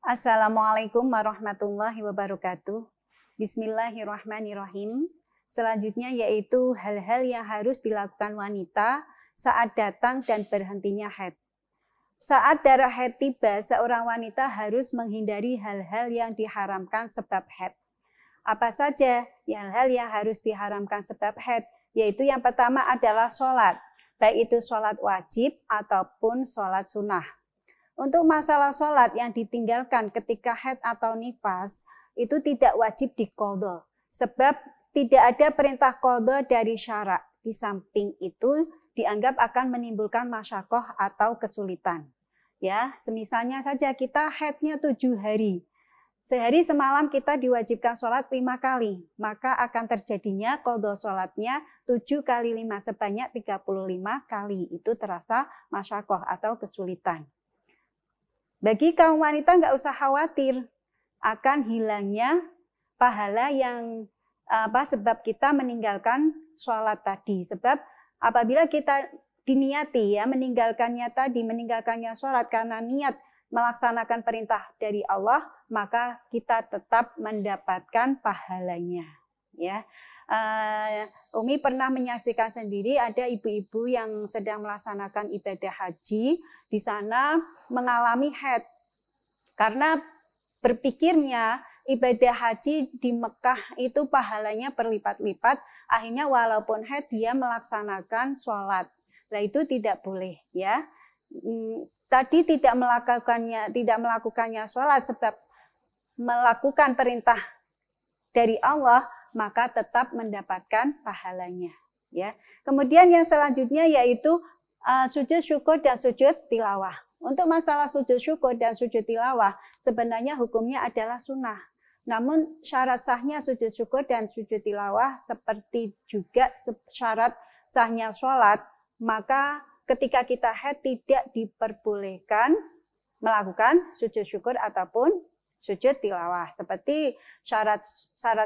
Assalamualaikum warahmatullahi wabarakatuh. Bismillahirrahmanirrahim. Selanjutnya yaitu hal-hal yang harus dilakukan wanita saat datang dan berhentinya haid. Saat darah haid tiba, seorang wanita harus menghindari hal-hal yang diharamkan sebab haid. Apa saja hal-hal yang harus diharamkan sebab haid? Yaitu yang pertama adalah sholat, baik itu sholat wajib ataupun sholat sunnah. Untuk masalah sholat yang ditinggalkan ketika haid atau nifas, itu tidak wajib diqadha. Sebab tidak ada perintah qadha dari syara. Di samping itu dianggap akan menimbulkan masyakoh atau kesulitan. Ya, semisalnya saja kita haidnya 7 hari. Sehari semalam kita diwajibkan sholat 5 kali. Maka akan terjadinya qadha sholatnya 7 kali 5 sebanyak 35 kali. Itu terasa masyakoh atau kesulitan. Bagi kaum wanita nggak usah khawatir akan hilangnya pahala yang sebab kita meninggalkan sholat tadi. Sebab apabila kita diniati meninggalkannya sholat karena niat melaksanakan perintah dari Allah, maka kita tetap mendapatkan pahalanya. Ya. Umi pernah menyaksikan sendiri ada ibu-ibu yang sedang melaksanakan ibadah haji, di sana mengalami haid. Karena berpikirnya ibadah haji di Mekah itu pahalanya berlipat-lipat, akhirnya walaupun haid dia melaksanakan sholat. Nah itu tidak boleh ya. Tadi tidak melakukannya sholat sebab melakukan perintah dari Allah, maka tetap mendapatkan pahalanya. Ya. Kemudian yang selanjutnya yaitu sujud syukur dan sujud tilawah. Untuk masalah sujud syukur dan sujud tilawah sebenarnya hukumnya adalah sunnah. Namun syarat sahnya sujud syukur dan sujud tilawah seperti juga syarat sahnya sholat, maka ketika kita haid tidak diperbolehkan melakukan sujud syukur ataupun sujud tilawah. Seperti syarat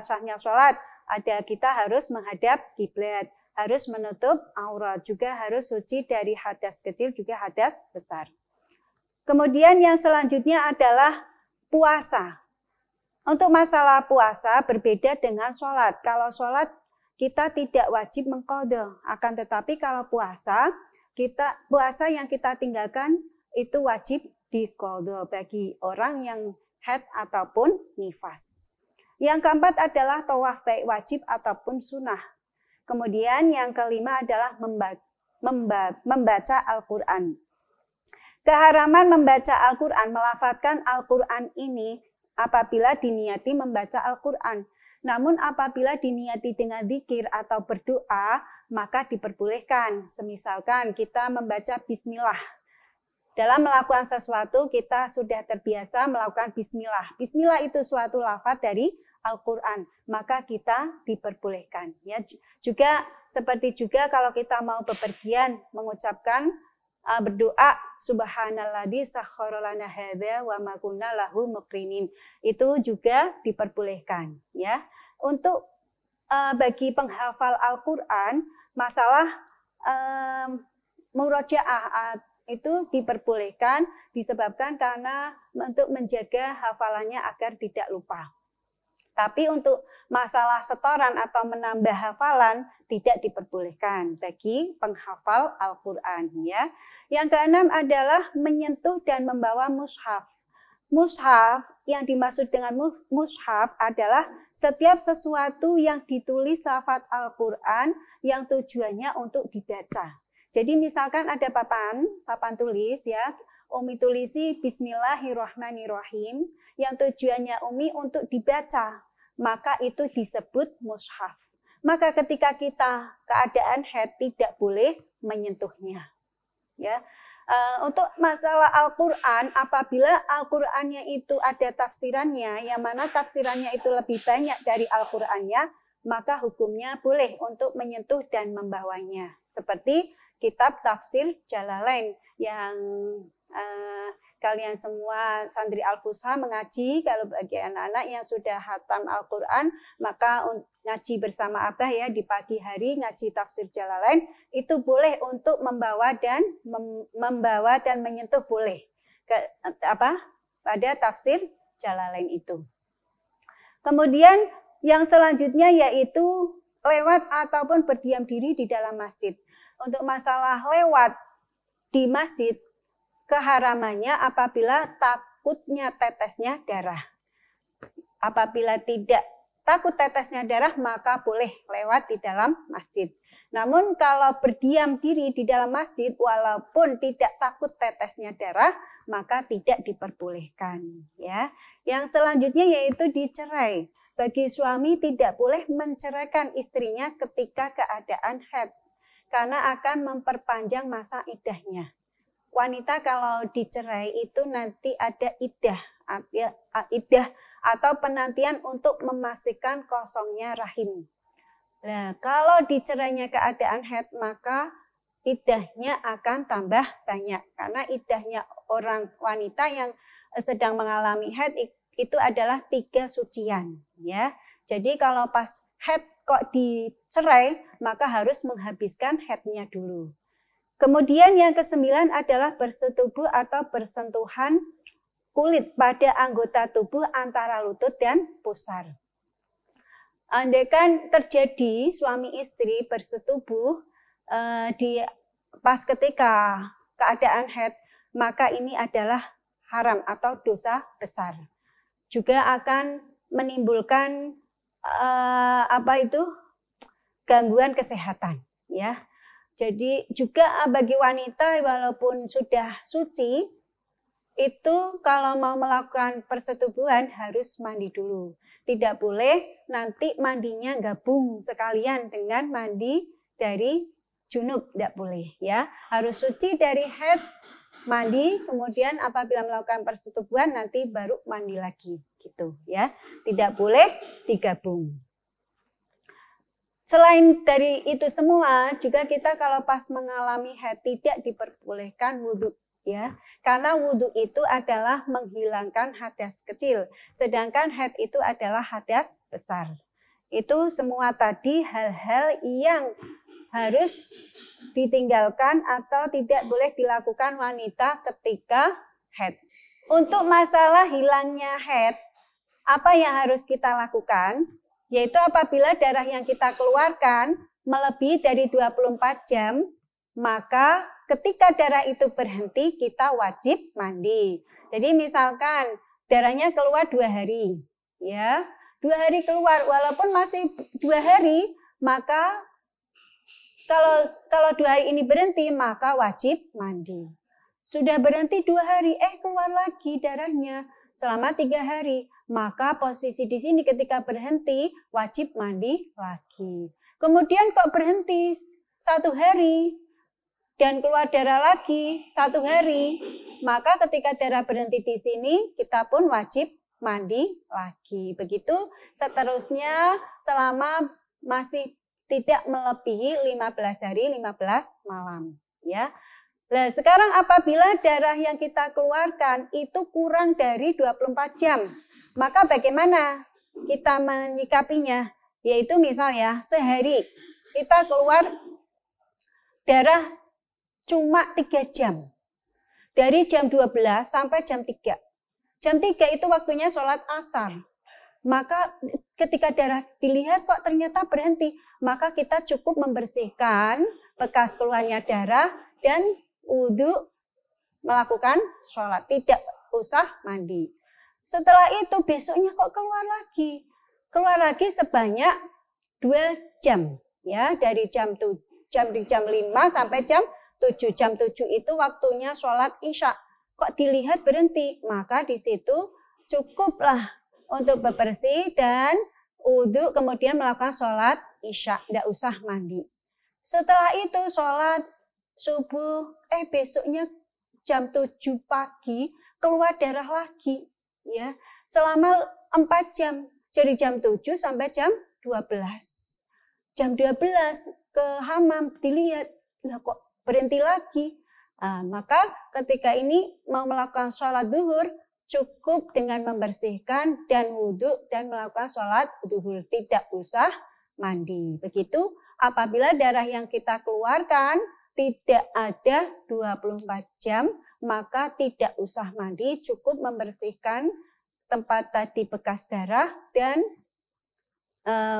sahnya sholat, ada kita harus menghadap kiblat, harus menutup aurat, juga harus suci dari hadas kecil juga hadas besar. Kemudian yang selanjutnya adalah puasa. Untuk masalah puasa berbeda dengan sholat. Kalau sholat kita tidak wajib mengqadha, akan tetapi kalau puasa yang kita tinggalkan itu wajib diqadha bagi orang yang haid ataupun nifas. Yang keempat adalah tawaf baik wajib ataupun sunnah. Kemudian yang kelima adalah membaca Al-Quran. Keharaman membaca Al-Quran, melafadzkan Al-Quran ini apabila diniati membaca Al-Quran. Namun apabila diniati dengan zikir atau berdoa, maka diperbolehkan. Semisalkan kita membaca bismillah. Dalam melakukan sesuatu kita sudah terbiasa melakukan bismillah. Bismillah itu suatu lafaz dari Al-Quran, maka kita diperbolehkan. Ya, juga seperti juga kalau kita mau bepergian mengucapkan berdoa subhanalladzi sakhkhara lana hadza wa ma kunna lahu muqrinin. Itu juga diperbolehkan, ya. Untuk bagi penghafal Al-Qur'an, masalah murojaah itu diperbolehkan disebabkan karena untuk menjaga hafalannya agar tidak lupa. Tapi untuk masalah setoran atau menambah hafalan tidak diperbolehkan bagi penghafal Al-Quran. Ya. Yang keenam adalah menyentuh dan membawa mushaf. Mushaf, yang dimaksud dengan mushaf adalah setiap sesuatu yang ditulis lafaz Al-Quran yang tujuannya untuk dibaca. Jadi misalkan ada papan tulis ya, Umi tulisi Bismillahirrahmanirrahim yang tujuannya Umi untuk dibaca, maka itu disebut mushaf. Maka ketika kita keadaan haid tidak boleh menyentuhnya. Ya. Untuk masalah Al-Quran, apabila Al-Qurannya itu ada tafsirannya, yang mana tafsirannya itu lebih banyak dari Al-Qurannya, maka hukumnya boleh untuk menyentuh dan membawanya. Seperti kitab tafsir Jalalain yang kalian semua santri Al-Fusha mengaji. Kalau bagi anak-anak yang sudah hatam Al-Quran, maka ngaji bersama Abah ya di pagi hari ngaji tafsir Jalalain itu boleh untuk membawa dan menyentuh boleh. pada tafsir Jalalain itu. Kemudian yang selanjutnya yaitu lewat ataupun berdiam diri di dalam masjid. Untuk masalah lewat di masjid, keharamannya apabila takutnya tetesnya darah. Apabila tidak takut tetesnya darah, maka boleh lewat di dalam masjid. Namun kalau berdiam diri di dalam masjid, walaupun tidak takut tetesnya darah, maka tidak diperbolehkan. Ya. Yang selanjutnya yaitu dicerai. Bagi suami tidak boleh menceraikan istrinya ketika keadaan haid, karena akan memperpanjang masa iddahnya. Wanita kalau dicerai itu nanti ada iddah atau penantian untuk memastikan kosongnya rahim. Nah, kalau dicerainya keadaan haid, maka iddahnya akan tambah banyak. Karena iddahnya orang wanita yang sedang mengalami haid itu adalah 3 sucian. Ya. Jadi kalau pas haid kok dicerai, maka harus menghabiskan haidnya dulu. Kemudian yang ke-9 adalah bersetubuh atau bersentuhan kulit pada anggota tubuh antara lutut dan pusar. Andaikan terjadi suami istri bersetubuh pas ketika keadaan haid, maka ini adalah haram atau dosa besar. Juga akan menimbulkan gangguan kesehatan, ya. Jadi juga bagi wanita walaupun sudah suci, itu kalau mau melakukan persetubuhan harus mandi dulu. Tidak boleh nanti mandinya gabung sekalian dengan mandi dari junub, tidak boleh ya. Harus suci dari haid, mandi, kemudian apabila melakukan persetubuhan nanti baru mandi lagi gitu ya. Tidak boleh digabung. Selain dari itu semua, juga kita kalau pas mengalami haid tidak diperbolehkan wudhu. Ya, karena wudhu itu adalah menghilangkan hadas kecil, sedangkan haid itu adalah hadas besar. Itu semua tadi hal-hal yang harus ditinggalkan atau tidak boleh dilakukan wanita ketika haid. Untuk masalah hilangnya haid, apa yang harus kita lakukan? Yaitu apabila darah yang kita keluarkan melebihi dari 24 jam, maka ketika darah itu berhenti, kita wajib mandi. Jadi misalkan darahnya keluar 2 hari, ya 2 hari keluar, walaupun masih 2 hari, maka kalau 2 hari ini berhenti, maka wajib mandi. Sudah berhenti 2 hari, keluar lagi darahnya selama 3 hari, maka posisi di sini ketika berhenti wajib mandi lagi. Kemudian kok berhenti 1 hari? Dan keluar darah lagi 1 hari, maka ketika darah berhenti di sini, kita pun wajib mandi lagi. Begitu seterusnya selama masih tidak melebihi 15 hari, 15 malam. Ya. Nah, sekarang apabila darah yang kita keluarkan itu kurang dari 24 jam, maka bagaimana kita menyikapinya? Yaitu misalnya sehari kita keluar darah cuma 3 jam. Dari jam 12 sampai jam 3. Jam 3 itu waktunya sholat asar. Maka ketika darah dilihat kok ternyata berhenti, maka kita cukup membersihkan bekas keluarnya darah dan wudhu melakukan sholat. Tidak usah mandi. Setelah itu besoknya kok keluar lagi. Keluar lagi sebanyak 2 jam. Ya, dari jam 5 sampai jam 7. Jam 7 itu waktunya sholat isya. Kok dilihat berhenti? Maka di situ cukuplah untuk bebersih dan wudhu kemudian melakukan sholat isya. Tidak usah mandi. Setelah itu sholat subuh, besoknya jam 7 pagi keluar darah lagi. Ya, selama 4 jam. Dari jam 7 sampai jam 12. Jam 12 ke hamam dilihat, lah kok berhenti lagi. Maka ketika ini mau melakukan sholat duhur, cukup dengan membersihkan dan wudhu dan melakukan sholat duhur. Tidak usah mandi. Begitu apabila darah yang kita keluarkan tidak ada 24 jam, maka tidak usah mandi, cukup membersihkan tempat tadi bekas darah dan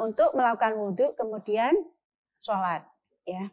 untuk melakukan wudhu kemudian sholat. Ya.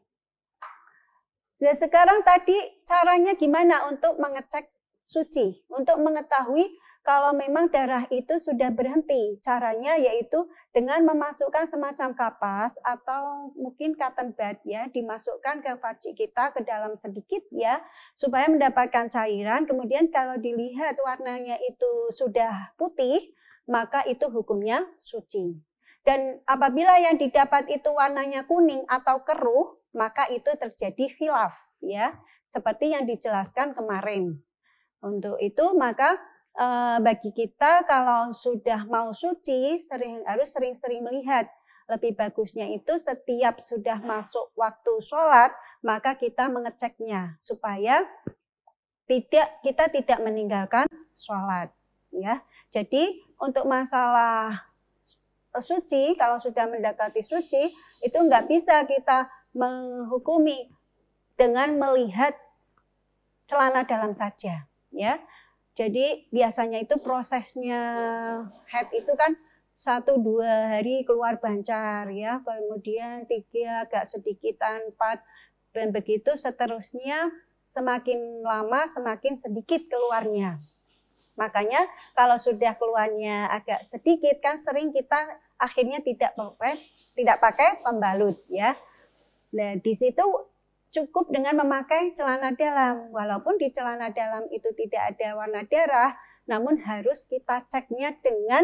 Jadi sekarang tadi caranya gimana untuk mengecek suci, untuk mengetahui kalau memang darah itu sudah berhenti. Caranya yaitu dengan memasukkan semacam kapas atau mungkin cotton bud ya, dimasukkan ke farji kita ke dalam sedikit ya, supaya mendapatkan cairan. Kemudian kalau dilihat warnanya itu sudah putih, maka itu hukumnya suci. Dan apabila yang didapat itu warnanya kuning atau keruh, maka itu terjadi khilaf ya, seperti yang dijelaskan kemarin. Untuk itu maka bagi kita kalau sudah mau suci harus sering-sering melihat. Lebih bagusnya itu setiap sudah masuk waktu sholat maka kita mengeceknya supaya kita tidak meninggalkan sholat. Ya, jadi untuk masalah suci kalau sudah mendekati suci itu nggak bisa kita menghukumi dengan melihat celana dalam saja. Ya. Jadi biasanya itu prosesnya haid itu kan 1-2 hari keluar bancar ya, kemudian 3 agak sedikitan, 4 dan begitu seterusnya, semakin lama semakin sedikit keluarnya. Makanya kalau sudah keluarnya agak sedikit kan sering kita akhirnya tidak pakai pembalut ya. Nah, di situ cukup dengan memakai celana dalam. Walaupun di celana dalam itu tidak ada warna darah, namun harus kita ceknya dengan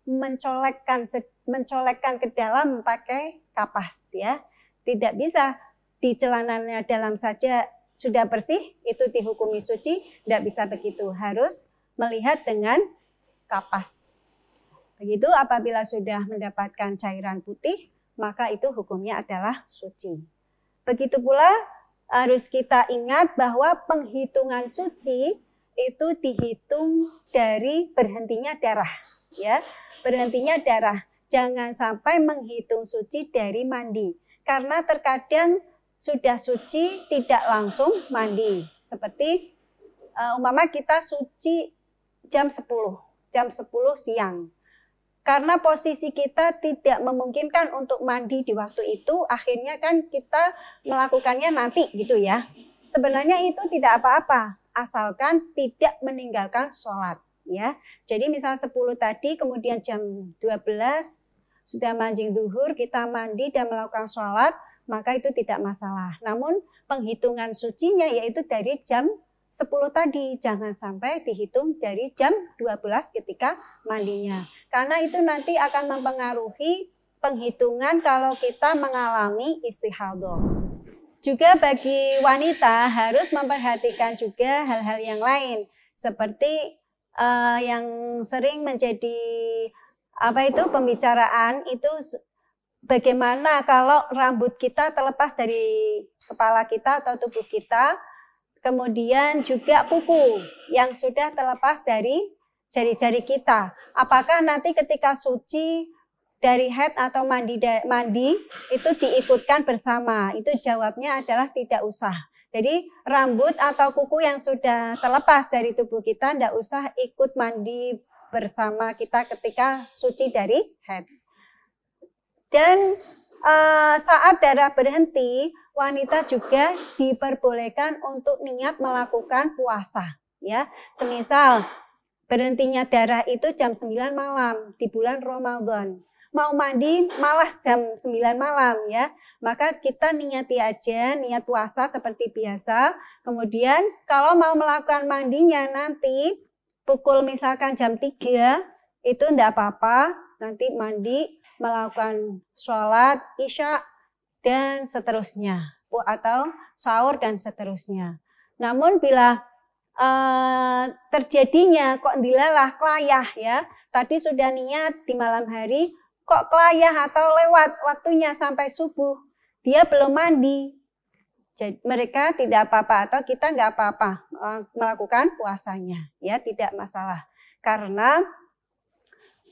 mencolekkan ke dalam pakai kapas ya. Tidak bisa di celananya dalam saja sudah bersih, itu dihukumi suci, tidak bisa begitu. Harus melihat dengan kapas. Begitu apabila sudah mendapatkan cairan putih, maka itu hukumnya adalah suci. Begitu pula harus kita ingat bahwa penghitungan suci itu dihitung dari berhentinya darah, ya. Berhentinya darah. Jangan sampai menghitung suci dari mandi. Karena terkadang sudah suci tidak langsung mandi. Seperti umpama kita suci jam 10 siang. Karena posisi kita tidak memungkinkan untuk mandi di waktu itu, akhirnya kan kita melakukannya nanti gitu ya. Sebenarnya itu tidak apa-apa, asalkan tidak meninggalkan sholat. Ya. Jadi misal 10 tadi, kemudian jam 12 sudah manjing duhur, kita mandi dan melakukan sholat, maka itu tidak masalah. Namun penghitungan sucinya yaitu dari jam 10 tadi, jangan sampai dihitung dari jam 12 ketika mandinya. Karena itu nanti akan mempengaruhi penghitungan kalau kita mengalami istihadah. Juga bagi wanita harus memperhatikan juga hal-hal yang lain. Seperti yang sering menjadi pembicaraan itu bagaimana kalau rambut kita terlepas dari kepala kita atau tubuh kita. Kemudian juga kuku yang sudah terlepas dari jari-jari kita. Apakah nanti ketika suci dari haid atau mandi itu diikutkan bersama? Itu jawabnya adalah tidak usah. Jadi rambut atau kuku yang sudah terlepas dari tubuh kita tidak usah ikut mandi bersama kita ketika suci dari haid. Dan saat darah berhenti, wanita juga diperbolehkan untuk niat melakukan puasa. Ya, semisal berhentinya darah itu jam 9 malam di bulan Ramadan. Mau mandi malas jam 9 malam ya. Maka kita niati aja, niat puasa seperti biasa. Kemudian kalau mau melakukan mandinya nanti pukul misalkan jam 3 itu enggak apa-apa. Nanti mandi, melakukan sholat, isya, dan seterusnya. Atau sahur dan seterusnya. Namun bila terjadinya kok dilalah kelayah ya. Tadi sudah niat di malam hari, kok kelayah atau lewat waktunya sampai subuh. Dia belum mandi. Jadi, mereka tidak apa-apa atau kita nggak apa-apa melakukan puasanya. Ya, tidak masalah. Karena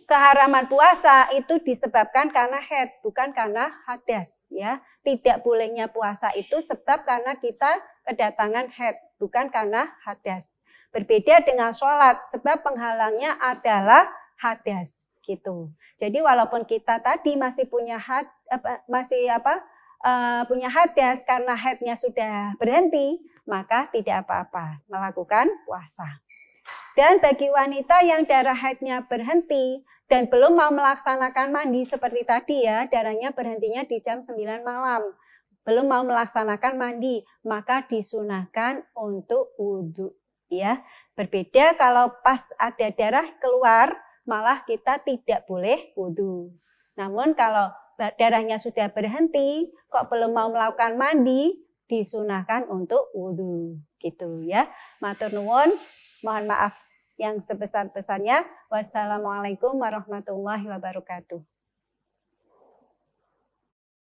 keharaman puasa itu disebabkan karena haid, bukan karena hadas, ya. Tidak bolehnya puasa itu sebab karena kita kedatangan haid, bukan karena hadas. Berbeda dengan sholat, sebab penghalangnya adalah hadas, gitu. Jadi walaupun kita tadi masih punya punya hadas karena haidnya sudah berhenti, maka tidak apa-apa melakukan puasa. Dan bagi wanita yang darah haidnya berhenti dan belum mau melaksanakan mandi seperti tadi ya, darahnya berhentinya di jam 9 malam, belum mau melaksanakan mandi, maka disunahkan untuk wudhu. Ya, berbeda kalau pas ada darah keluar, malah kita tidak boleh wudhu. Namun kalau darahnya sudah berhenti, kok belum mau melakukan mandi, disunahkan untuk wudhu. Gitu ya. Matur nuwun, mohon maaf yang sebesar-besarnya. Wassalamualaikum warahmatullahi wabarakatuh.